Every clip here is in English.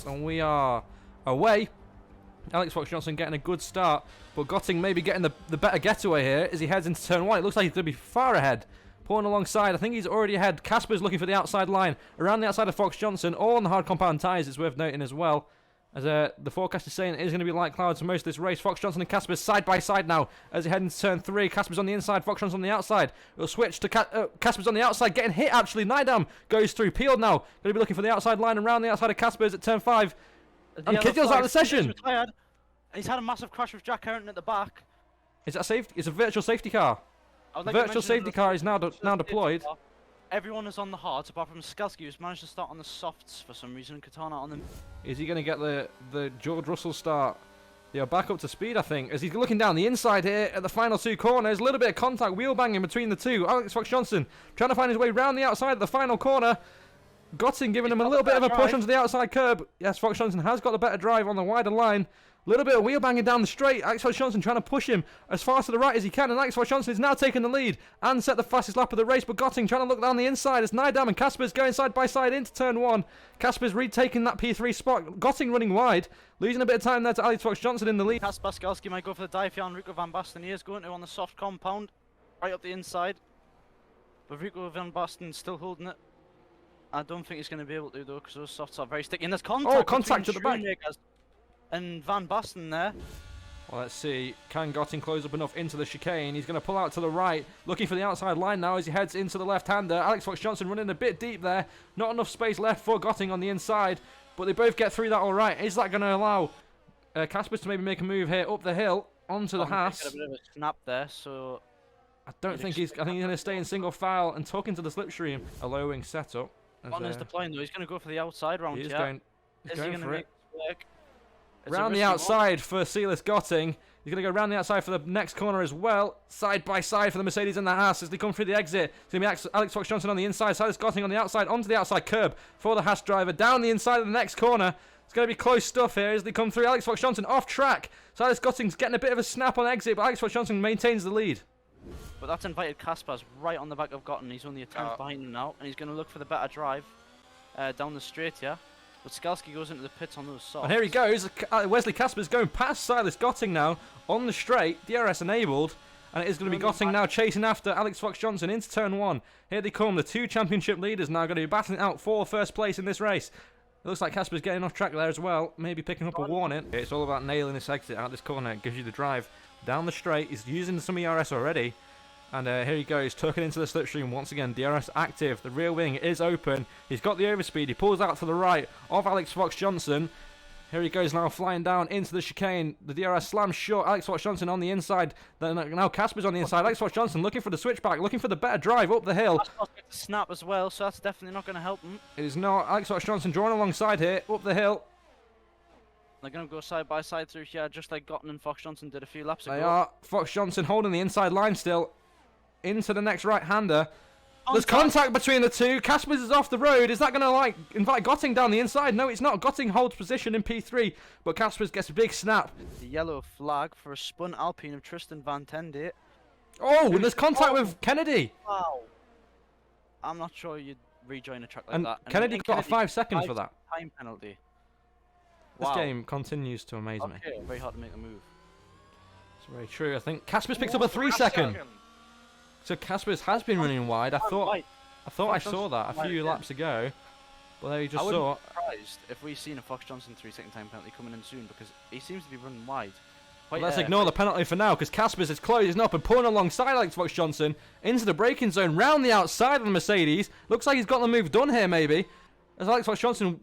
out, and we are away. Alex Fox Johnson getting a good start, but Gotting maybe getting the better getaway here as he heads into turn 1. It looks like he's going to be far ahead. Pulling alongside, I think he's already ahead. Casper's looking for the outside line, around the outside of Fox Johnson, all on the hard compound tyres, it's worth noting as well. As the forecast is saying it is going to be light clouds for most of this race. Fox Johnson and Casper side by side now as they head into turn 3. Casper's on the inside, Fox Johnson on the outside. It'll switch to Casper's on the outside, getting hit actually. Nidam goes through, peeled now. Going to be looking for the outside line around the outside of Casper's at turn 5. And Kidgill's out of the session. He's had a massive crash with Jack Harrington at the back. Is that a safety? It's a virtual safety car. Virtual safety car is now deployed. Everyone is on the hards apart from Skalski, who's managed to start on the softs for some reason. Katana on them. Is he going to get the George Russell start? Yeah, back up to speed, I think. As he's looking down the inside here at the final 2 corners. A little bit of contact, wheel banging between the two. Alex Fox Johnson trying to find his way round the outside at the final corner. Gotting giving him a little bit of a push onto the outside curb. Yes, Fox Johnson has got the better drive on the wider line. A little bit of wheel banging down the straight. Alex Fox Johnson trying to push him as far to the right as he can. And Alex Fox Johnson is now taking the lead and set the fastest lap of the race. But Gotting trying to look down the inside as Nidam and Casper's going side by side into turn 1. Casper's retaking that P3 spot. Gotting running wide. Losing a bit of time there to Alex Fox Johnson in the lead. Kasper Skalski might go for the dive here on Rico van Basten. He is going to on the soft compound. Right up the inside. But Rico van Basten still holding it. I don't think he's going to be able to though because those softs are very sticky. And there's contact. Oh, contact at the back. And Van Basten there. Well, let's see. Can Gotting close up enough into the chicane? He's going to pull out to the right, looking for the outside line now as he heads into the left-hander. Alex Fox Johnson running a bit deep there. Not enough space left for Gotting on the inside, but they both get through that all right. Is that going to allow Casper to maybe make a move here up the hill onto the Haas? A bit of a snap there, so I don't think he's. I think he's going to stay in single file and tuck into the slipstream. A low wing setup. On his deploying though, he's going to go for the outside round. He's going for it. Work? Round the outside for Sealess Gotting. He's going to go round the outside for the next corner as well. Side by side for the Mercedes and the Haas as they come through the exit. It's going to be Alex Fox Johnson on the inside. Sealess Gotting on the outside, onto the outside curb for the Haas driver. Down the inside of the next corner. It's going to be close stuff here as they come through. Alex Fox Johnson off track. Sealess Gotting's getting a bit of a snap on exit, but Alex Fox Johnson maintains the lead. But that's invited Kasper's right on the back of Gotting. He's only a tenth behind him now, and he's going to look for the better drive down the straight here. But Skalski goes into the pits on those softs. And here he goes. Wesley Casper's going past Silas Gotting now on the straight. DRS enabled. And it is going to be Gotting now chasing after Alex Fox Johnson into turn 1. Here they come. The 2 championship leaders now going to be battling out for first place in this race. It looks like Casper's getting off track there as well. Maybe picking up a warning. It's all about nailing this exit out this corner. It gives you the drive down the straight. He's using some ERS already. And here he goes, tucking into the slipstream once again. DRS active. The rear wing is open. He's got the overspeed. He pulls out to the right of Alex Fox Johnson. Here he goes now, flying down into the chicane. The DRS slams short. Alex Fox Johnson on the inside. Then now Casper's on the inside. Alex Fox Johnson looking for the switchback, looking for the better drive up the hill. Gets a snap as well, so that's definitely not going to help him. It is not. Alex Fox Johnson drawing alongside here, up the hill. They're going to go side by side through here, just like Gotting and Fox Johnson did a few laps ago. They are. Fox Johnson holding the inside line still. Into the next right-hander. There's contact between the two. Casper's is off the road. Is that going to invite Gotting down the inside? No, it's not. Gotting holds position in P3, but Casper's gets a big snap. The yellow flag for a spun Alpine of Tristan Van Tende. Oh, and there's contact with Kennedy. Wow. I'm not sure you'd rejoin a track like that. And Kennedy got a 5 second for that. Time penalty. This game continues to amaze me. Very hard to make a move. It's very true. I think Casper's picked up a 3 second. So Casper's has been running wide. I thought I saw that a few laps ago. Well, there you just saw. I wouldn't be surprised if we've seen a Fox Johnson 3-second time penalty coming in soon because he seems to be running wide. Well, let's ignore the penalty for now because Casper's is closing up and pulling alongside Alex Fox Johnson into the braking zone round the outside of the Mercedes. Looks like he's got the move done here maybe. As Alex Fox Johnson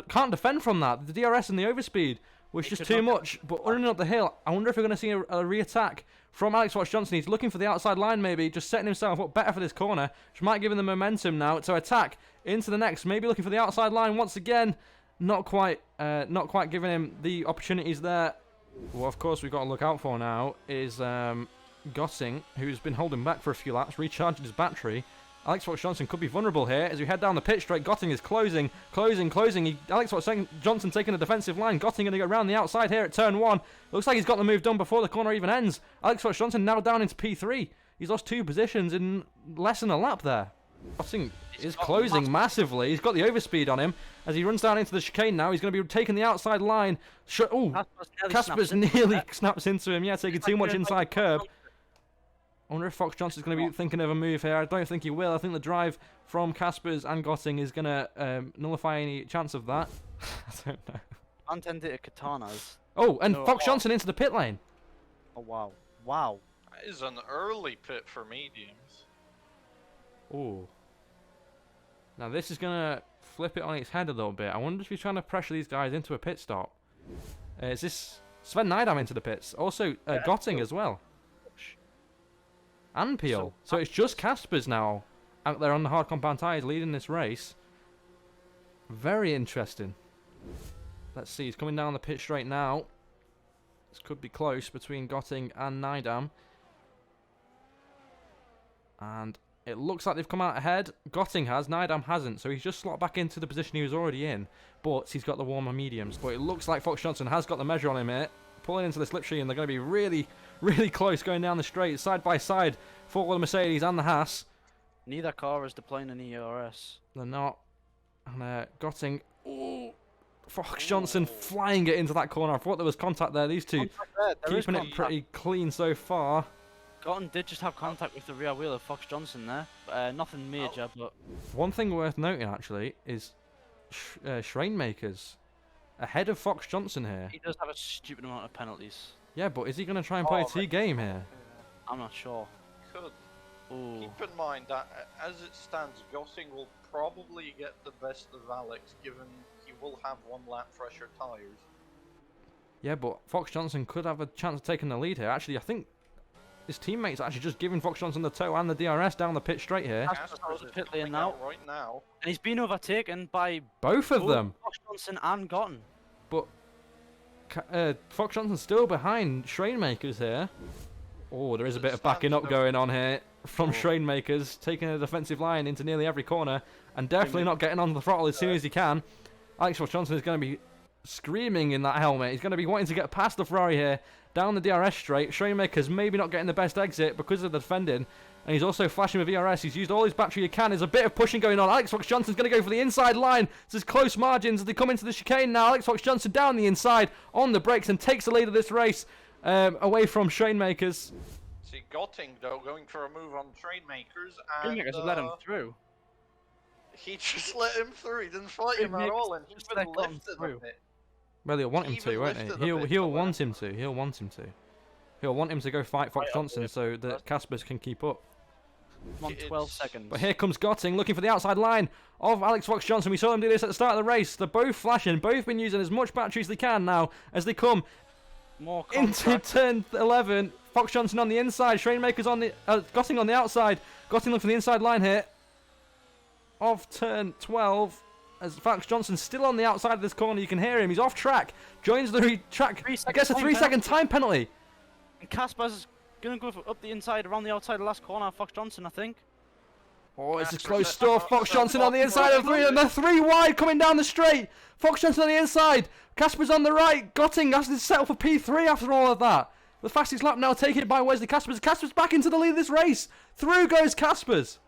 can't defend from that. The DRS and the overspeed was just too much. But running up the hill, I wonder if we're going to see a re-attack from Alex Fox Johnson. He's looking for the outside line maybe, just setting himself up better for this corner, which might give him the momentum now to attack into the next. Maybe looking for the outside line once again. Not quite giving him the opportunities there. What of course we've got to look out for now is Gotting, who's been holding back for a few laps, recharging his battery. Alex Fox Johnson could be vulnerable here as we head down the pit straight. Gotting is closing. Alex Fox Johnson taking a defensive line. Gotting going to go around the outside here at turn 1. Looks like he's got the move done before the corner even ends. Alex Fox Johnson now down into P3. He's lost 2 positions in less than a lap there. Gotting is got closing massively. He's got the overspeed on him as he runs down into the chicane now. He's going to be taking the outside line. Oh, Casper's nearly snaps into him. Yeah, taking too much inside curb. I wonder if Fox Johnson's going to be thinking of a move here. I don't think he will. I think the drive from Casper's and Gotting is going to nullify any chance of that. I don't know. Untended katanas. Oh, and Fox Johnson into the pit lane. Oh, wow. Wow. That is an early pit for mediums. Oh. Now this is going to flip it on its head a little bit. I wonder if he's trying to pressure these guys into a pit stop. Is this Sven Nydam into the pits? Also, Gotting as well. And Peel. So it's just Casper's now out there on the hard compound tyres leading this race. Very interesting. Let's see, he's coming down the pit straight now. This could be close between Gotting and Nydam. And it looks like they've come out ahead. Gotting has, Nydam hasn't. So he's just slotted back into the position he was already in. But he's got the warmer mediums. But it looks like Fox Johnson has got the measure on him here. Pulling into the slipstream, and they're going to be really, really close going down the straight, side by side, for the Mercedes and the Haas. Neither car is deploying an ERS. They're not. And Gotting, ooh, Fox Johnson flying it into that corner. I thought there was contact there. These two keeping it pretty clean so far. Gotting did just have contact with the rear wheel of Fox Johnson there. Nothing major, but... One thing worth noting, actually, is Schrainmakers ahead of Fox Johnson here. He does have a stupid amount of penalties. Yeah, but is he going to try and play a T-game here? I'm not sure. Could. Ooh. Keep in mind that as it stands, Gotting will probably get the best of Alex, given he will have one lap fresher tyres. Yeah, but Fox Johnson could have a chance of taking the lead here. Actually, I think his teammates are actually just giving Fox Johnson the toe and the DRS down the pit straight here. Casper's pit lane now. Right now. And he's been overtaken by both of them. Fox Johnson and Gotting. But Fox Johnson's still behind Schrainmakers here. Oh, there is a bit of backing up going on here from Schrainmakers, taking a defensive line into nearly every corner and definitely not getting onto the throttle as soon as he can. Alex Fox Johnson is going to be screaming in that helmet. He's going to be wanting to get past the Ferrari here, down the DRS straight. Schrainmakers maybe not getting the best exit because of the defending. And he's also flashing with ERS. He's used all his battery he can. There's a bit of pushing going on. Alex Fox Johnson's going to go for the inside line. This is close margins as they come into the chicane now. Alex Fox Johnson down the inside on the brakes and takes the lead of this race away from Schrainmakers. See, Gotting, though, going for a move on Trainmakers. Schrainmakers have let him through. He just let him through. He didn't fight him at all, and just lifted him a bit. Well, he'll want him to, won't he? He'll want him to. He'll want him to. He'll want him to go fight Fox Johnson so that Caspers can keep up. 12 seconds. But here comes Gotting looking for the outside line of Alex Fox Johnson. We saw them do this at the start of the race. They're both flashing, both been using as much battery as they can now as they come into turn 11. Fox Johnson on the inside, Schrainmakers on the Gotting on the outside. Gotting looking for the inside line here of turn 12. As Fox Johnson still on the outside of this corner, you can hear him. He's off track, joins the track, gets a 3-second time penalty. And Casper's gonna go up the inside, around the outside of the last corner. Fox Johnson, I think. Oh, it's a close stuff. Fox Johnson on the inside of three, and they're three wide coming down the straight. Fox Johnson on the inside. Casper's on the right. Gotting has to settle for P3 after all of that. The fastest lap now taken by Wesley Caspers. Caspers back into the lead of this race. Through goes Caspers.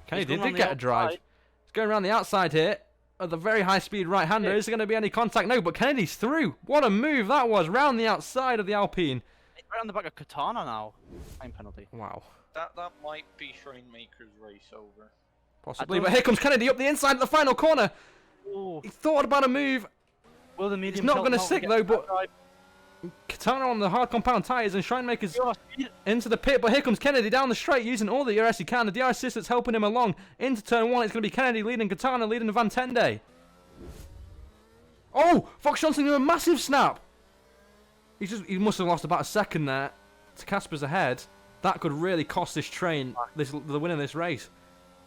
Kennedy did get a drive. He's going around the outside here. At the very high speed right-hander. Is there going to be any contact? No, but Kennedy's through. What a move that was. Round the outside of the Alpine. Right on the back of Katana now. Time penalty. Wow. That might be Schrainmakers' race over. Possibly, but here comes Kennedy up the inside of the final corner. Ooh. He thought about a move. Will the medium He's not going to stick though, but Katana on the hard compound tyres and Schrainmakers into the pit. But here comes Kennedy down the straight using all the DRS he can. The DRS assistant's helping him along into turn 1. It's going to be Kennedy leading Katana, leading Van Tende. Oh, Fox Johnson with a massive snap. He must have lost about a second there to Caspers ahead. That could really cost this train the win of this race.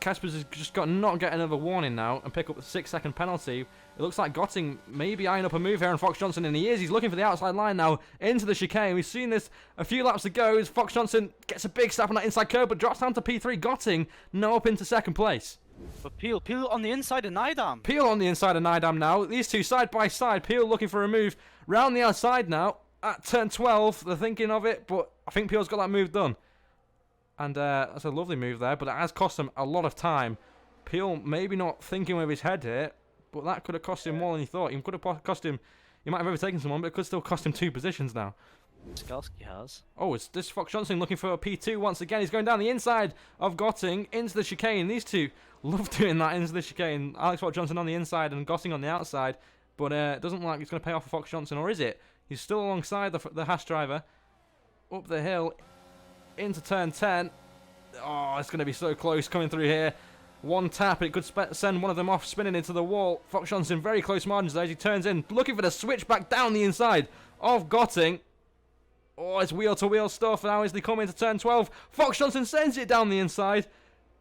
Caspers has just got not get another warning now and pick up a 6-second penalty. It looks like Gotting may be eyeing up a move here on Fox Johnson, and he is. He's looking for the outside line now into the chicane. We've seen this a few laps ago as Fox Johnson gets a big step on that inside curve but drops down to P3. Gotting now up into second place. But Peel on the inside of Nydam. Peel on the inside of Nydam now. These two side by side. Peel looking for a move round the outside now. At turn 12, they're thinking of it, but I think Peel's got that move done. And that's a lovely move there, but it has cost him a lot of time. Peel maybe not thinking with his head here, but that could have cost him more than he thought. It could have cost him, he might have overtaken someone, but it could still cost him 2 positions now. Skalski has. Oh, it's this Fox Johnson looking for a P2 once again. He's going down the inside of Gotting into the chicane. These two love doing that into the chicane. Alex Fox Johnson on the inside and Gotting on the outside. But it doesn't look like it's going to pay off for Fox Johnson, or is it? He's still alongside the Haas driver. Up the hill into turn 10. Oh, it's going to be so close coming through here. One tap, it could send one of them off spinning into the wall. Fox Johnson very close margins there as he turns in, looking for the switch back down the inside of Gotting. Oh, it's wheel-to-wheel stuff. Now as they come into turn 12, Fox Johnson sends it down the inside.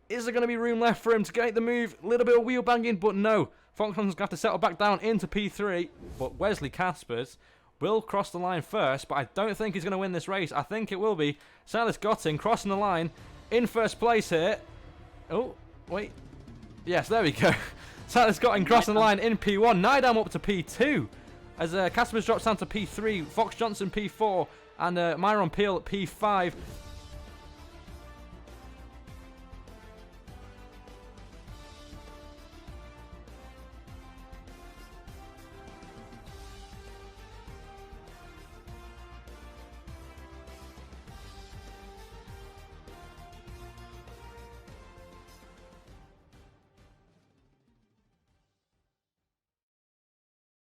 Is there going to be room left for him to get the move? A little bit of wheel banging, but no. Fox Johnson's going to have to settle back down into P3. But Wesley Caspers will cross the line first, but I don't think he's going to win this race. I think it will be Silas Gotting crossing the line in first place here. Oh, wait. Yes, there we go. Silas Gotting crossing the line in P1. Nydam up to P2. As Caspers drops down to P3. Fox Johnson P4. And Myron Peel at P5.